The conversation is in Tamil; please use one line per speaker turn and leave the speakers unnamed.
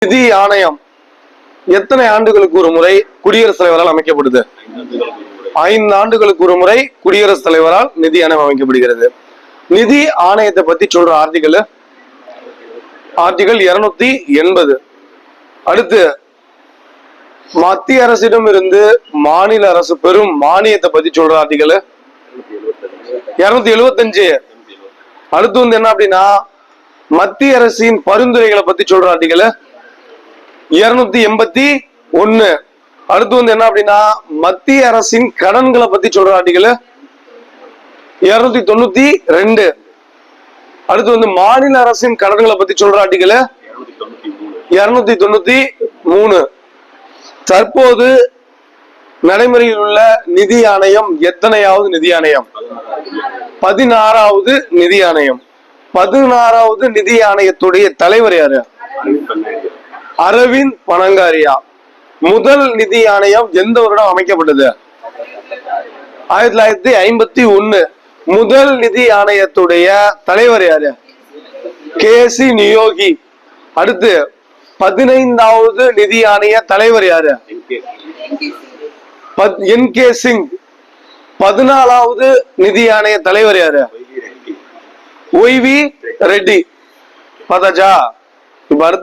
நிதி ஆணையம் எத்தனை ஆண்டுகளுக்கு ஒரு முறை குடியரசுத் தலைவரால் அமைக்கப்படுது? 5 ஆண்டுகளுக்கு ஒரு முறை குடியரசுத் தலைவரால் நிதி ஆணையம் அமைக்கப்படுகிறது. நிதி ஆணையத்தை பத்தி சொல்ற ஆர்டிகல் 280. அடுத்து மத்திய அரசிடம் இருந்து மாநில அரசு பெரும் மானியத்தை பத்தி சொல்ற ஆர்டிகல் 275. அடுத்து என்ன அப்படின்னா மத்திய அரசின் பரிந்துரைகளை பத்தி சொல்ற ஆர்டிகல் 281. அடுத்து என்ன அப்படின்னா மத்திய அரசின் கடன்களை பத்தி சொல்ற ஆர்டிகல் 292. அடுத்து மாநில அரசின் கடன்களை பத்தி சொல்ற ஆர்டிகல் 293. தற்போது நடைமுறையில் உள்ள நிதி ஆணையம் எத்தனையாவது நிதி ஆணையம்? 16வது நிதி ஆணையம். 16வது நிதி ஆணையத்துடைய தலைவர் யாரு? அரவிந்த் பனகாரியா. முதல் நிதி ஆணையம் எந்த வருடம் அமைக்கப்பட்டது? 1951. முதல் நிதி ஆணையத்துடைய தலைவர் யாரு? கே.சி. நியோகி. அடுத்து 15வது நிதி ஆணைய தலைவர் யாரு? என்.கே. சிங். 14வது நிதி ஆணைய தலைவர் யாரு? ஒய்.வி. ரெட்டி. பார்த்தாச்சா? இப்ப அடுத்து